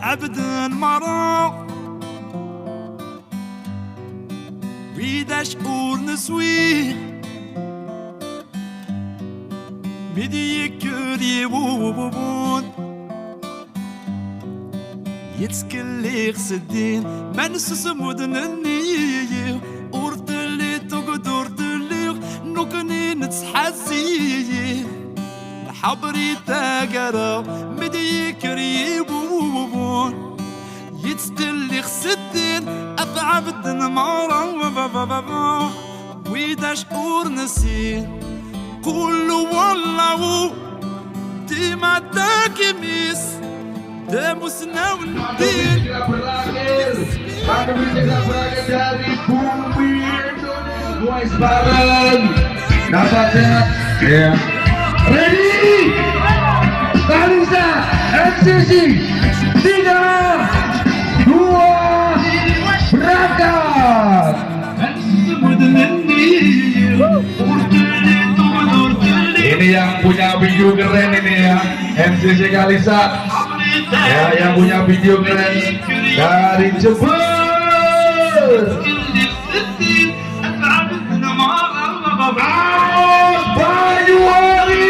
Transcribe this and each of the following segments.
عبد المرأة ويدا شعور نسويه بدي يكري وبون يتسكلي خسدين ما نسس مدن النية أورد اللي تقدر تليغ نوكني نتسحزيه حبري تاقرا بدي يكري وبون يتسكلي خسدين أبعبد المرأة ويدا شعور نسيه كل والله ديما تاكميس داموسنا والدين dari bumi Indonesia bareng nampaknya ya ready Kalisa MCC 3 2 berangkat. Ini yang punya video keren ini ya, MCC Kalisa ya, yang punya video keren dari Jember. Banyuwangi.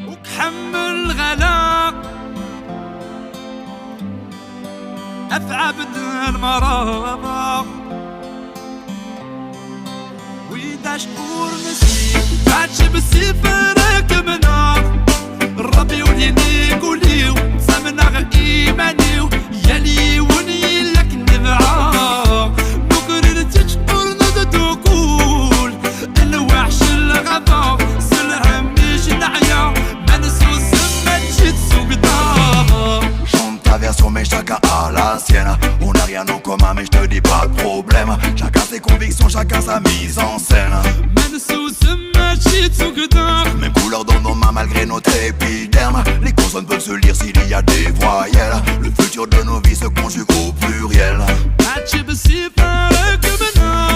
وكحمل غلاء أثعبد المرابع ويدا شعور نسيب بعدش بسيفرك منار الربي وليني قوليو سامنا غير إيمانيو يالي وني لك نبعا نقرر تشعر ندو كول الوحش الغضب سلهم مش نعيا ما نسوس ما تشيت سوق دار. Chante ta version mais chacun a la sienne. On n'a rien en commun mais je te dis pas de problème. Chacun ses convictions, chacun sa mise en scène. Même couleur dans nos mains malgré notre épiderme. Les consonnes peuvent se lire s'il y a des voyelles. Le futur de nos vies se conjugue au pluriel.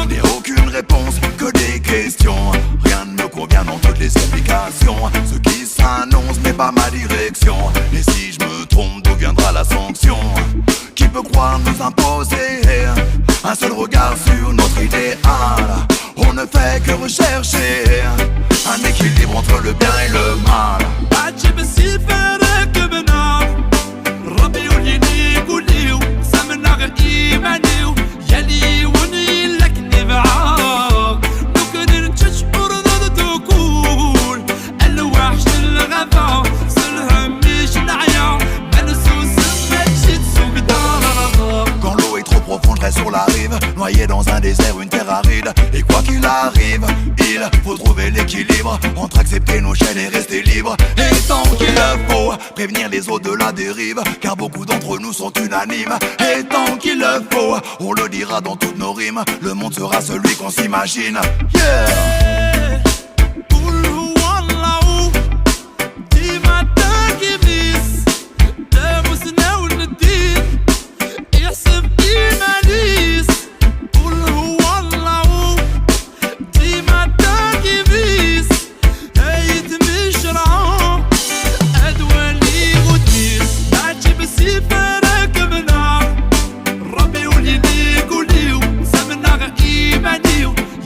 N'est aucune réponse que des questions. Rien ne me convient dans toutes les explications. Ce qui s'annonce n'est pas ma direction. Et si je me trompe, d'où viendra la sanction? Qui peut croire nous imposer un seul regard sur notre idéal? On ne fait que rechercher un équilibre entre le bien et le mal. Quand l'eau est trop profonde, je reste sur la rive, noyé dans un désert, une terre aride. Et quoi qu'il arrive, il faut trouver l'équilibre entre accepter nos chaînes et rester libre. Et tant qu'il le faut, prévenir les autres de la dérive, car beaucoup d'entre nous sont unanimes. Et tant qu'il le faut, on le dira dans toutes nos rimes, le monde sera celui qu'on s'imagine. Yeah!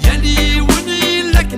يالي وني لك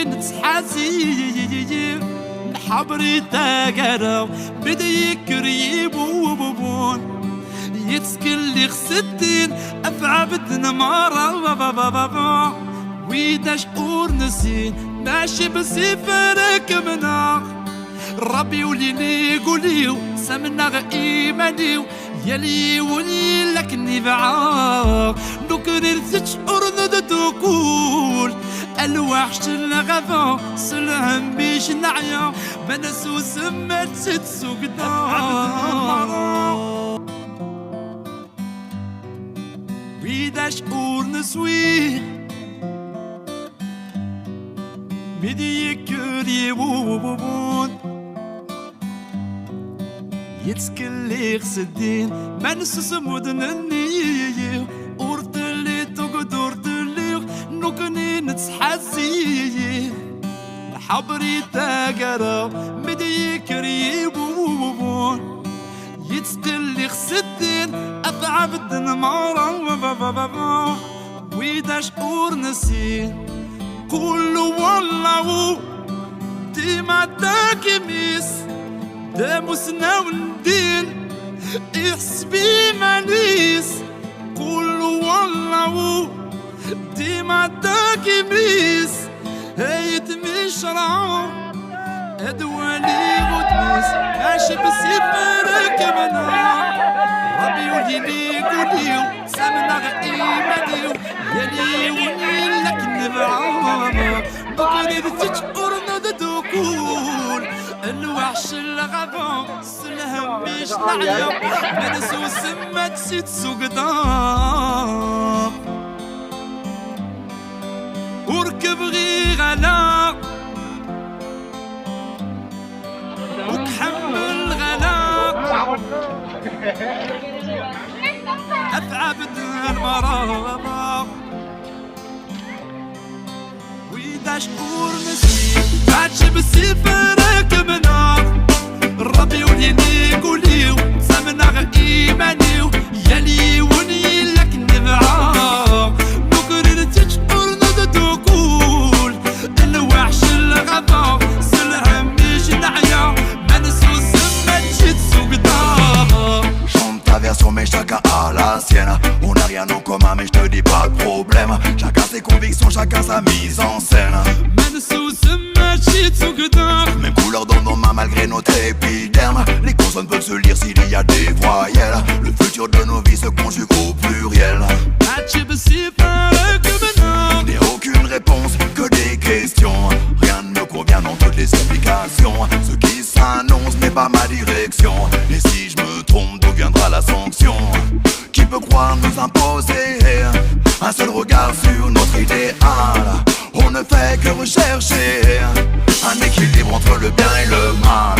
نتحاسي حبري تاقرا بدا يكريب وبون يتسكلي خستين أفعبدنا مرة ويدا شعور نسين ماشي بسيفرك منا ربي وليني قوليو سمنا إيمانيو يلي ولي لكني بعاق نكرر تشعر ندتو كول الوحش الغفا سلهم بيش نعيا بنسو سمت ستسو قدام ويدا شعور نسوي بدي يكري وبون يتسكلي خسدين منسوس مدنني أورتلي تقدرتلي نكني نتحسي حبري تاقرا بدي يكري وبون يتسكلي خسدين أفعبد نمارا ويدا شعور نسين كل والله ديما تاكميس داموسنا وندين احسبي مانيس كل والله ديما تاكميس هيت مشرع ادوالي غدنيس ماشي بسيفرك منا ربي وليني قوليو سمنا إيمانيو يلي وني لك نبعاما بقرير تشعر نددو كول الوحش الغفا سلهم بيش نعيا منسو سمت ستسو قدام وركب غي غلا وكحمل غلا أتعبد المرابا وإذا شعور نسي تعجب السفرك منا ربي وليني قوليو سمنا إيمانيو يلي وني لك نبعا نكرر تشعر نددو كول الوحش الغفا سلهم مش نعيا منسو سمت جتسو قدام Version mais chacun a la sienne. On n'a rien en commun mais je te dis pas de problème. Chacun ses convictions, chacun sa mise en scène. Même couleur dans nos mains malgré notre épiderme. Les consonnes peuvent se lire s'il y a des voyelles. Le futur de nos vies se conjugue au pluriel. N'ai aucune réponse que des questions. Rien ne me convient dans toutes les explications. Ce qui s'annonce n'est pas ma direction. Et si je me trompe, d'où viendra la sanction? Qui peut croire nous imposer un seul regard sur notre idéal? On ne fait que rechercher un équilibre entre le bien et le mal.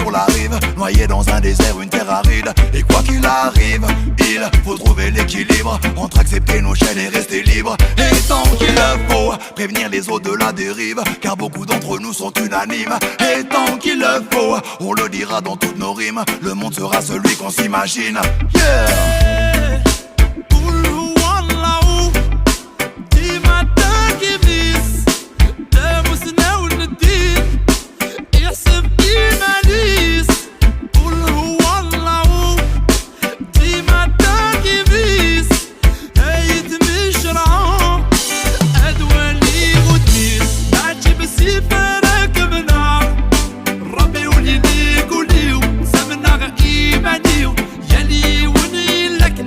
Sur la rive, noyé dans un désert, une terre aride. Et quoi qu'il arrive, il faut trouver l'équilibre entre accepter nos chaînes et rester libre. Et tant qu'il le faut, prévenir les autres de la dérive, car beaucoup d'entre nous sont unanimes. Et tant qu'il le faut, on le dira dans toutes nos rimes, le monde sera celui qu'on s'imagine. Yeah! يلي وني لك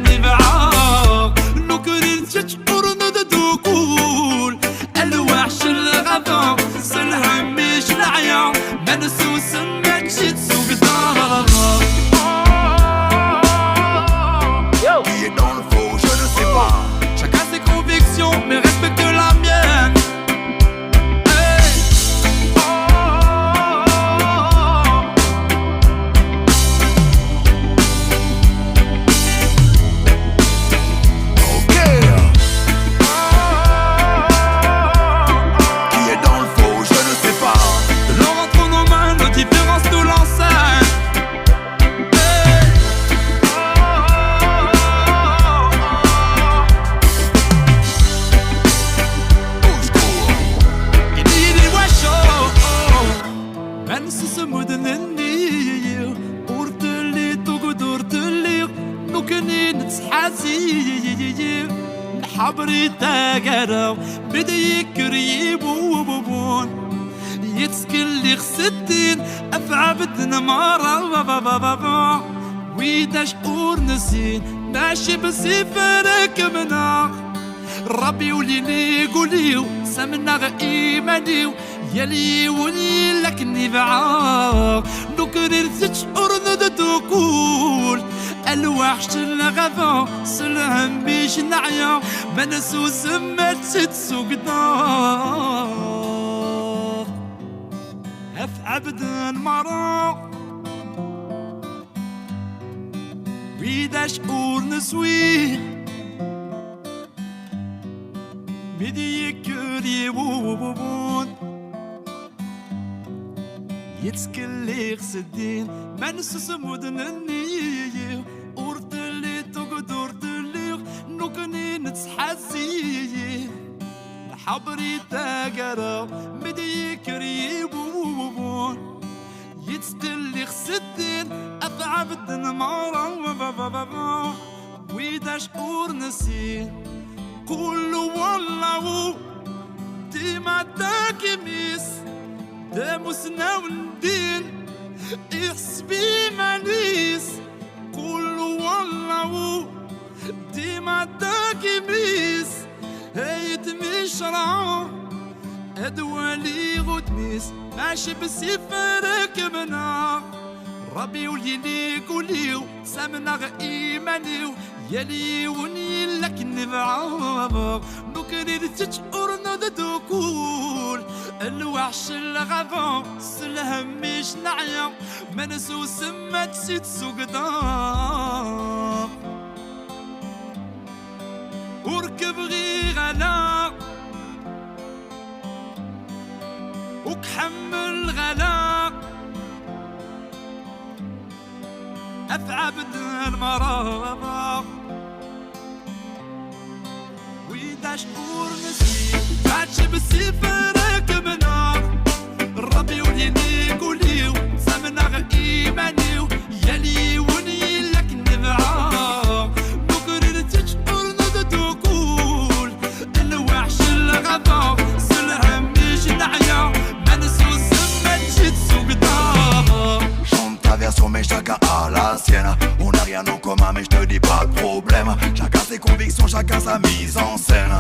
حبري تاقرا بدي يكريب وبوبون يتسكلي خستين أفعبدنا مرة ويداش أور نسين ماشي بسيفرك منا ربي وليني قوليو سمنا غيمانيو يلي ولي لكني بعاق نكرر تشعر ندتوكول الوحش الغفا سلهم بيش نعيا منسو سمت ستسوق دار هف عبد مرا ويداش أور نسوي بدي يكري وبوبون يتسكلي خسدين منسو سمودن النية أورتلي تقدر تليغ نكني نتسحسي حبري تاقرا بدي يكري وبوبون يتسكلي خسدين أفعبدن مرة ويداش أور نسين كل والله ديما تاكميس داموسنا وندين احسبي مانيس كل والله ديما تاكميس هيت مشرع ادوالي غدميس ماشي بسيفرك منا ربي وليني قوليو سامنا غيمانيو يلي وني لك نبعاق نكرر تشعر نددوكول الوحش الغفا سلهم مش نعيا منسو سمت ست سقدار وركب غي غلا وكحمل غلا أفعبد المرابع ويداش أور نسي فاتش بسيفرك منار ربي وليني قوليو سمنا غيمانيو يلي وني لك نبعاق نكرر تشعر ندتوكول الوحش الغفا سلهم مش نعيا منسو سمت شتسوق دار Chante ta version mais chacun a la sienne. On n'a rien en commun mais je te dis pas de problème. Chacun ses convictions, chacun sa mise en scène.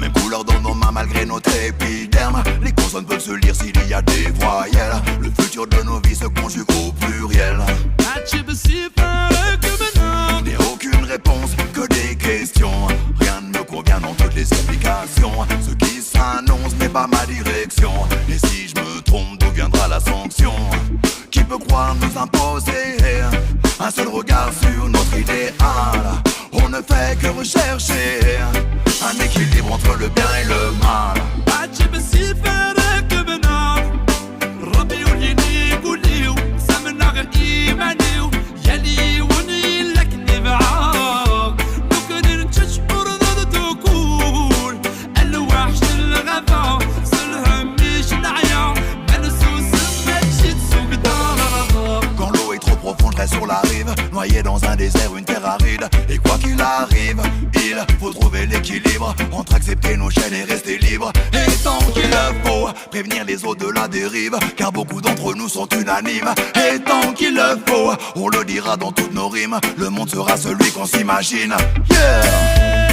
Même couleur dans nos mains malgré notre épiderme. Les consonnes peuvent se lire s'il y a des voyelles. Le futur de nos vies se conjugue au pluriel. N'ai aucune réponse que des questions. Rien ne me convient dans toutes les explications. Ce qui s'annonce n'est pas ma direction. Et si je me trompe, d'où viendra la sanction? Qui peut croire nous imposer un seul regard sur notre idéal? On ne fait que rechercher un équilibre entre le bien et le mal. Quand l'eau est trop profonde, je reste sur la rive, noyé dans un désert, une terre aride. Et quoi qu'il arrive, il faut trouver l'équilibre entre accepter nos chaînes et rester libre. Et tant qu'il le faut, prévenir les autres de la dérive, car beaucoup d'entre nous sont unanimes. Et tant qu'il le faut, on le dira dans toutes nos rimes, le monde sera celui qu'on s'imagine. Yeah!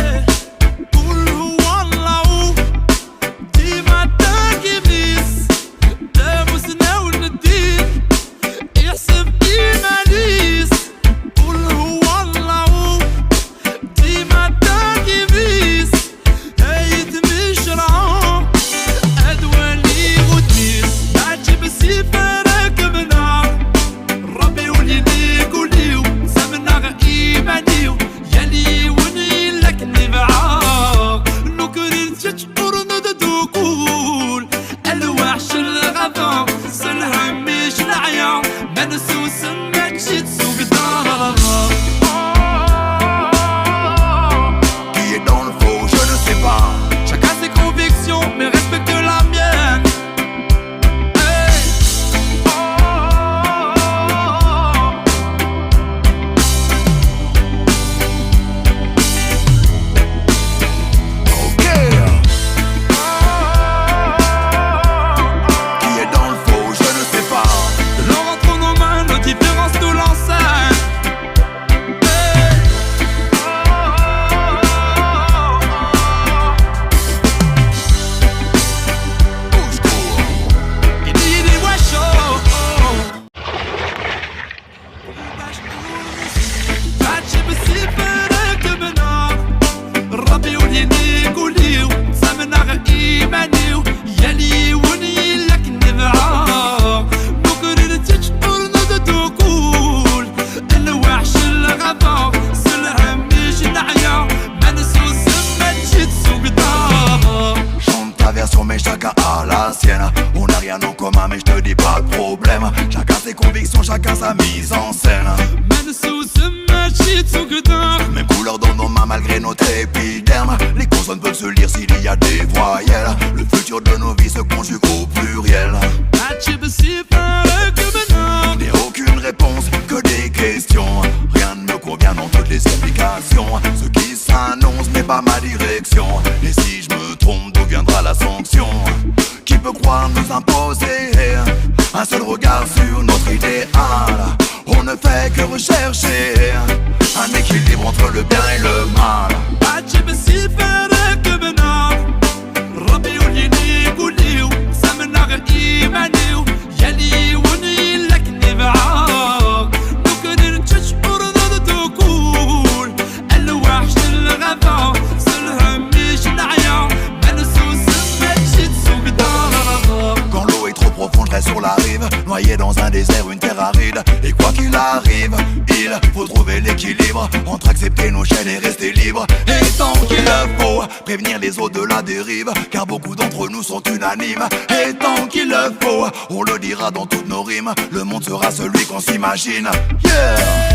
يلي وني chacun sa mise en scène. Même couleur dans nos mains malgré notre épiderme. Les consonnes peuvent se lire s'il y a des voyelles. Le futur de nos vies se conjugue au pluriel. N'est aucune réponse que des questions. Rien ne me convient dans toutes les explications. Ce qui s'annonce n'est pas ma direction. Et si je me trompe, d'où viendra la sanction? Qui peut croire nous imposer un seul regard sur notre idéal? On ne fait que rechercher un équilibre entre le bien et le mal. Quand l'eau est trop profonde, je reste sur la rive, noyé dans un désert, une terre aride. Et quoi qu'il arrive, il faut trouver l'équilibre entre accepter nos chaînes et rester libre. Et tant qu'il le faut, prévenir les eaux de la dérive, car beaucoup d'entre nous sont unanimes. Et tant qu'il le faut, on le dira dans toutes nos rimes, le monde sera celui qu'on s'imagine. Yeah!